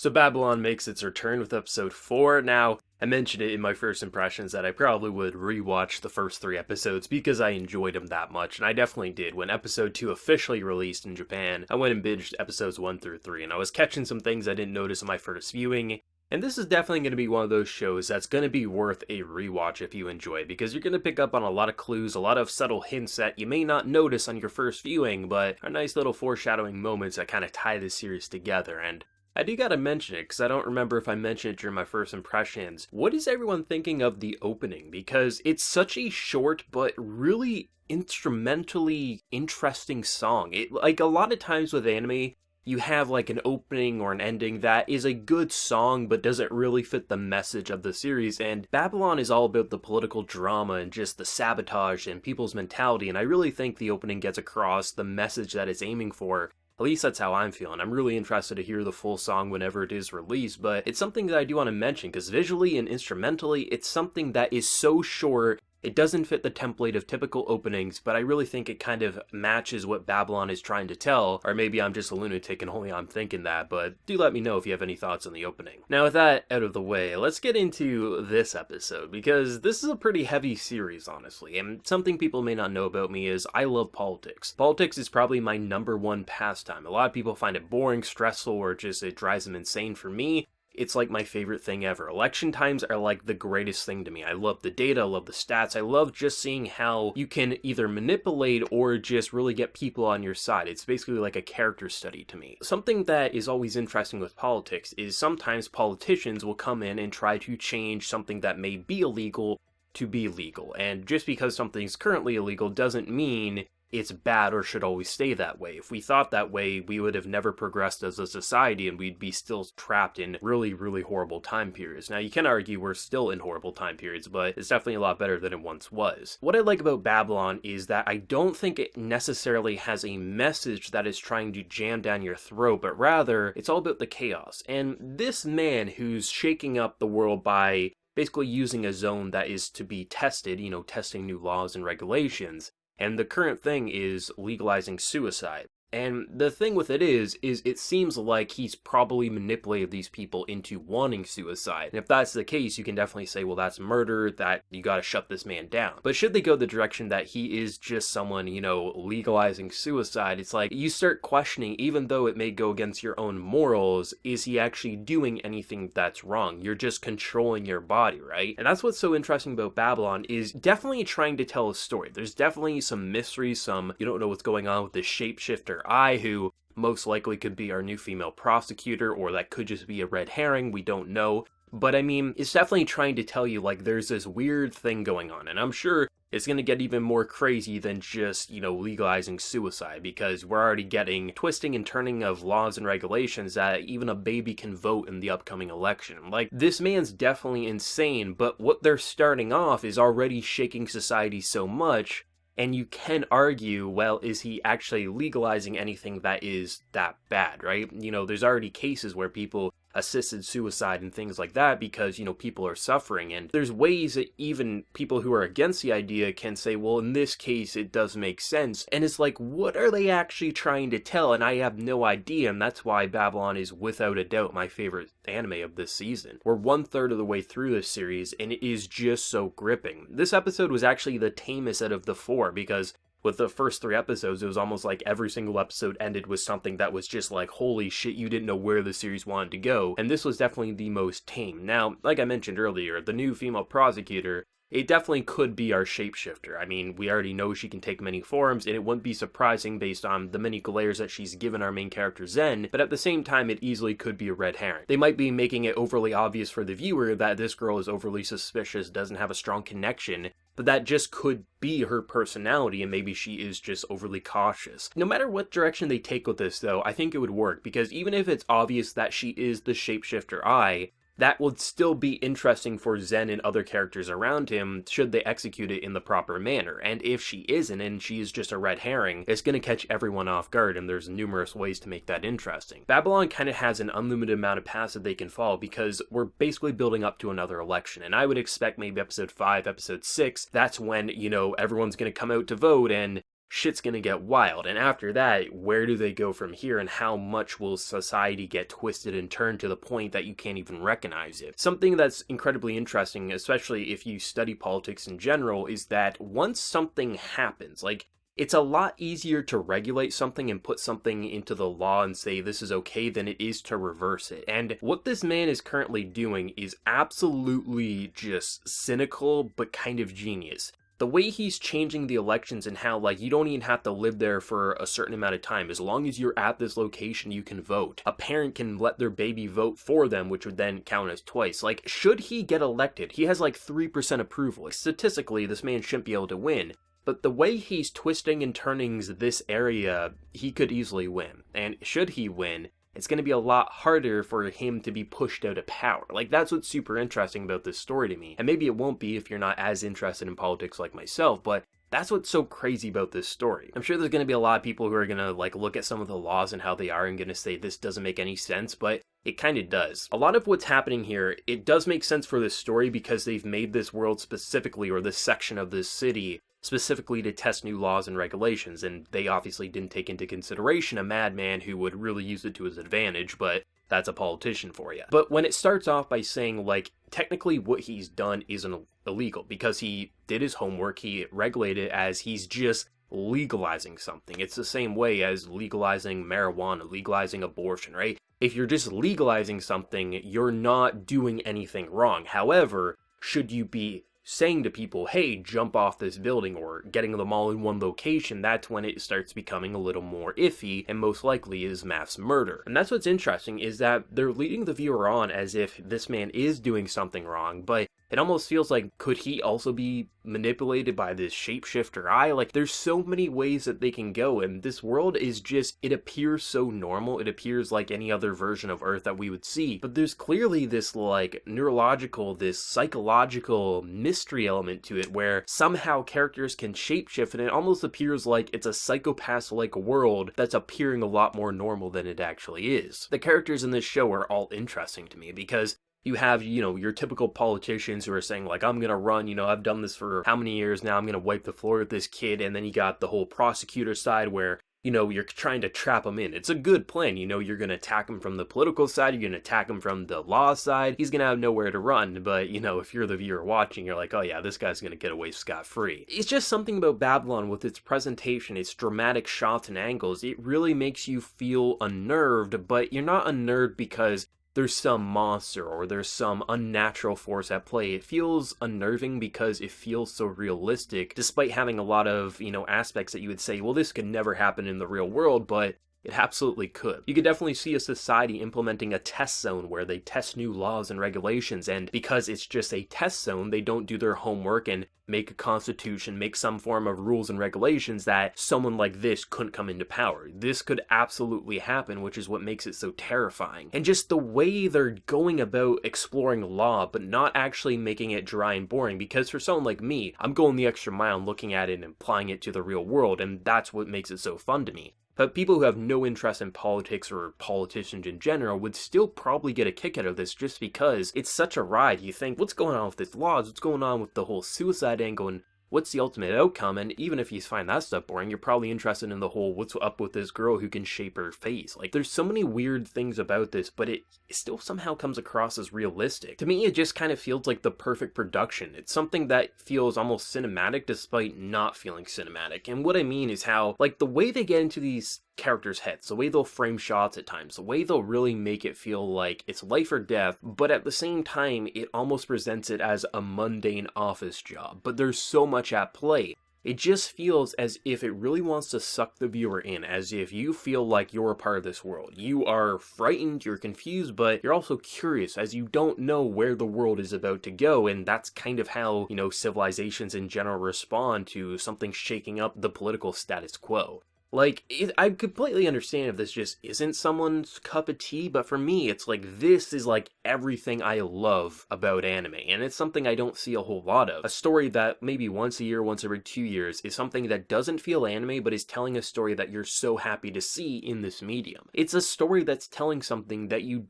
So Babylon makes its return with episode 4. Now, I mentioned it in my first impressions that I probably would rewatch the first 3 episodes because I enjoyed them that much, and I definitely did. When episode 2 officially released in Japan, I went and binged episodes 1 through 3, and I was catching some things I didn't notice in my first viewing. And this is definitely going to be one of those shows that's going to be worth a rewatch if you enjoy, because you're going to pick up on a lot of clues, a lot of subtle hints that you may not notice on your first viewing, but are nice little foreshadowing moments that kind of tie this series together. And I do gotta mention it, because I don't remember if I mentioned it during my first impressions. What is everyone thinking of the opening? Because it's such a short, but really instrumentally interesting song. Like, a lot of times with anime, you have like an opening or an ending that is a good song, but doesn't really fit the message of the series, and Babylon is all about the political drama and just the sabotage and people's mentality, and I really think the opening gets across the message that it's aiming for. At least that's how I'm feeling. I'm really interested to hear the full song whenever it is released, but it's something that I do want to mention, because visually and instrumentally, it's something that is so short. It doesn't fit the template of typical openings, but I really think it kind of matches what Babylon is trying to tell, or maybe I'm just a lunatic and only I'm thinking that, but do let me know if you have any thoughts on the opening. Now with that out of the way, let's get into this episode, because this is a pretty heavy series, honestly, and something people may not know about me is I love politics. Politics is probably my #1 pastime. A lot of people find it boring, stressful, or just it drives them insane. For me, it's like my favorite thing ever. Election times are like the greatest thing to me. I love the data, I love the stats, I love just seeing how you can either manipulate or just really get people on your side. It's basically like a character study to me. Something that is always interesting with politics is sometimes politicians will come in and try to change something that may be illegal to be legal. And just because something's currently illegal doesn't mean it's bad or should always stay that way. If we thought that way, we would have never progressed as a society and we'd be still trapped in really, really horrible time periods. Now, you can argue we're still in horrible time periods, but it's definitely a lot better than it once was. What I like about Babylon is that I don't think it necessarily has a message that is trying to jam down your throat, but rather, it's all about the chaos. And this man who's shaking up the world by basically using a zone that is to be tested, testing new laws and regulations. And the current thing is legalizing suicide. And the thing with it is it seems like he's probably manipulated these people into wanting suicide. And if that's the case, you can definitely say, well, that's murder, that you gotta shut this man down. But should they go the direction that he is just someone, legalizing suicide, it's like, you start questioning, even though it may go against your own morals, is he actually doing anything that's wrong? You're just controlling your body, right? And that's what's so interesting about Babylon, is definitely trying to tell a story. There's definitely some mystery, you don't know what's going on with the shapeshifter Eye, who most likely could be our new female prosecutor, or that could just be a red herring, we don't know. But I mean, it's definitely trying to tell you, like, there's this weird thing going on, and I'm sure it's gonna get even more crazy than just, legalizing suicide, because we're already getting twisting and turning of laws and regulations that even a baby can vote in the upcoming election. Like, this man's definitely insane, but what they're starting off is already shaking society so much. And you can argue, well, is he actually legalizing anything that is that bad, right? There's already cases where people assisted suicide and things like that because, people are suffering. And there's ways that even people who are against the idea can say, well, in this case, it does make sense. And it's like, what are they actually trying to tell? And I have no idea. And that's why Babylon is without a doubt my favorite anime of this season. We're 1/3 of the way through this series, and it is just so gripping. This episode was actually the tamest out of the 4, because with the first 3 episodes, it was almost like every single episode ended with something that was just like, holy shit, you didn't know where the series wanted to go. And this was definitely the most tame. Now, like I mentioned earlier, the new female prosecutor, it definitely could be our shapeshifter. I mean, we already know she can take many forms, and it wouldn't be surprising based on the many glares that she's given our main character Zen, but at the same time, it easily could be a red herring. They might be making it overly obvious for the viewer that this girl is overly suspicious, doesn't have a strong connection, but that just could be her personality, and maybe she is just overly cautious. No matter what direction they take with this, though, I think it would work, because even if it's obvious that she is the shapeshifter Eye, that would still be interesting for Zen and other characters around him should they execute it in the proper manner. And if she isn't, and she is just a red herring, it's going to catch everyone off guard, and there's numerous ways to make that interesting. Babylon kind of has an unlimited amount of paths that they can follow, because we're basically building up to another election, and I would expect maybe episode 5, episode 6, that's when, everyone's going to come out to vote, and shit's gonna get wild. And after that, where do they go from here, and how much will society get twisted and turned to the point that you can't even recognize it? Something that's incredibly interesting, especially if you study politics in general, is that once something happens, like, it's a lot easier to regulate something and put something into the law and say this is okay than it is to reverse it. And what this man is currently doing is absolutely just cynical, but kind of genius. The way he's changing the elections and how, like, you don't even have to live there for a certain amount of time. As long as you're at this location, you can vote. A parent can let their baby vote for them, which would then count as twice. Like, should he get elected, he has like 3% approval. Like, statistically, this man shouldn't be able to win. But the way he's twisting and turning this area, he could easily win. And should he win, it's going to be a lot harder for him to be pushed out of power. Like, that's what's super interesting about this story to me. And maybe it won't be if you're not as interested in politics like myself, but that's what's so crazy about this story. I'm sure there's going to be a lot of people who are going to, like, look at some of the laws and how they are and going to say this doesn't make any sense, but it kind of does. A lot of what's happening here, it does make sense for this story because they've made this world specifically, or this section of this city, specifically to test new laws and regulations, and they obviously didn't take into consideration a madman who would really use it to his advantage, but that's a politician for you. But when it starts off by saying, like, technically what he's done isn't illegal, because he did his homework, he regulated it as he's just legalizing something. It's the same way as legalizing marijuana, legalizing abortion, right? If you're just legalizing something, you're not doing anything wrong. However, should you be saying to people, hey, jump off this building, or getting them all in one location, that's when it starts becoming a little more iffy, and most likely is mass murder. And that's what's interesting, is that they're leading the viewer on as if this man is doing something wrong, but it almost feels like, could he also be manipulated by this shapeshifter eye? Like, there's so many ways that they can go, and this world is just, it appears so normal, it appears like any other version of Earth that we would see, but there's clearly this, like, neurological, this psychological mystery element to it, where somehow characters can shapeshift, and it almost appears like it's a psychopath-like world that's appearing a lot more normal than it actually is. The characters in this show are all interesting to me, because you have, you know, your typical politicians who are saying, like, I'm gonna run, you know, I've done this for how many years now, I'm gonna wipe the floor with this kid. And then you got the whole prosecutor side where, you know, you're trying to trap him in. It's a good plan, you know, you're gonna attack him from the political side, you're gonna attack him from the law side, he's gonna have nowhere to run. But, you know, if you're the viewer watching, you're like, oh yeah, this guy's gonna get away scot-free. It's just something about Babylon with its presentation, its dramatic shots and angles, it really makes you feel unnerved, but you're not unnerved because there's some monster or there's some unnatural force at play. It feels unnerving because it feels so realistic, despite having a lot of, you know, aspects that you would say, well, this could never happen in the real world, but it absolutely could. You could definitely see a society implementing a test zone where they test new laws and regulations, and because it's just a test zone, they don't do their homework and make a constitution, make some form of rules and regulations that someone like this couldn't come into power. This could absolutely happen, which is what makes it so terrifying. And just the way they're going about exploring law, but not actually making it dry and boring, because for someone like me, I'm going the extra mile and looking at it and applying it to the real world, and that's what makes it so fun to me. But people who have no interest in politics or politicians in general would still probably get a kick out of this just because it's such a ride. You think, what's going on with these laws? What's going on with the whole suicide angle? And what's the ultimate outcome? And even if you find that stuff boring, you're probably interested in the whole what's up with this girl who can shape her face. Like, there's so many weird things about this, but it still somehow comes across as realistic. To me, it just kind of feels like the perfect production. It's something that feels almost cinematic despite not feeling cinematic. And what I mean is how, like, the way they get into these characters' heads, the way they'll frame shots at times, the way they'll really make it feel like it's life or death, but at the same time, it almost presents it as a mundane office job. But there's so much at play. It just feels as if it really wants to suck the viewer in, as if you feel like you're a part of this world. You are frightened, you're confused, but you're also curious, as you don't know where the world is about to go, and that's kind of how, you know, civilizations in general respond to something shaking up the political status quo. Like, I completely understand if this just isn't someone's cup of tea, but for me, it's like, this is like everything I love about anime, and it's something I don't see a whole lot of. A story that maybe once a year, once every 2 years, is something that doesn't feel anime, but is telling a story that you're so happy to see in this medium. It's a story that's telling something that you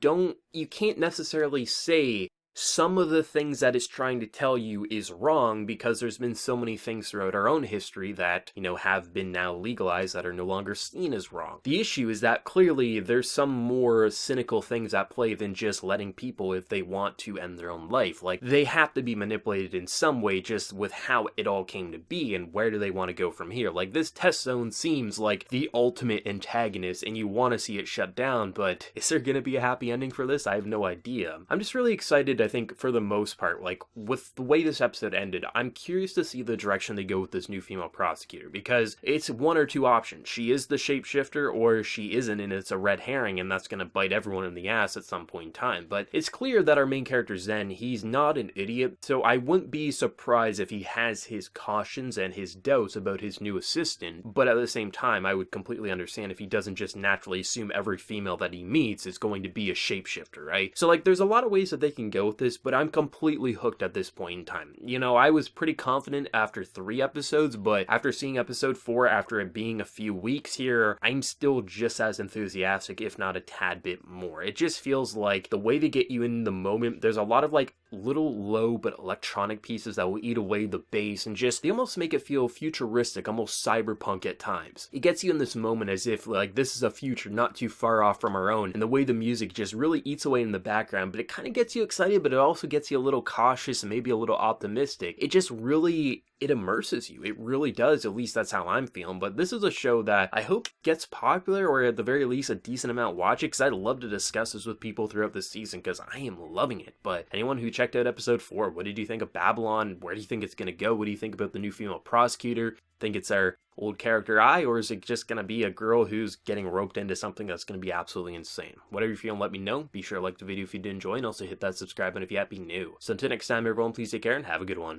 can't necessarily say some of the things that it's trying to tell you is wrong because there's been so many things throughout our own history that, have been now legalized that are no longer seen as wrong. The issue is that clearly there's some more cynical things at play than just letting people, if they want to, end their own life. Like, they have to be manipulated in some way just with how it all came to be and where do they want to go from here. Like, this test zone seems like the ultimate antagonist and you want to see it shut down, but is there going to be a happy ending for this? I have no idea. I'm just really excited, I think, for the most part. Like, with the way this episode ended, I'm curious to see the direction they go with this new female prosecutor, because it's one or two options. She is the shapeshifter or she isn't, and it's a red herring, and that's going to bite everyone in the ass at some point in time. But it's clear that our main character Zen, he's not an idiot, so I wouldn't be surprised if he has his cautions and his doubts about his new assistant, but at the same time, I would completely understand if he doesn't just naturally assume every female that he meets is going to be a shapeshifter, right? So, like, there's a lot of ways that they can go with this, but I'm completely hooked at this point in time. I was pretty confident after 3 episodes, but after seeing episode 4, after it being a few weeks here, I'm still just as enthusiastic, if not a tad bit more. It just feels like the way they get you in the moment, there's a lot of, like, little low but electronic pieces that will eat away the bass, and just, they almost make it feel futuristic, almost cyberpunk at times. It gets you in this moment as if, like, this is a future not too far off from our own, and the way the music just really eats away in the background, but it kind of gets you excited, but it also gets you a little cautious and maybe a little optimistic. It just really, it immerses you. It really does. At least that's how I'm feeling. But this is a show that I hope gets popular, or at the very least a decent amount watch it, because I'd love to discuss this with people throughout the season, because I am loving it. But anyone who checked out episode 4, what did you think of Babylon? Where do you think it's going to go? What do you think about the new female prosecutor? Think it's our old character I, or is it just going to be a girl who's getting roped into something that's going to be absolutely insane? Whatever you're feeling, let me know. Be sure to like the video if you did enjoy, and also hit that subscribe button if you happen to be new. So until next time, everyone, please take care and have a good one.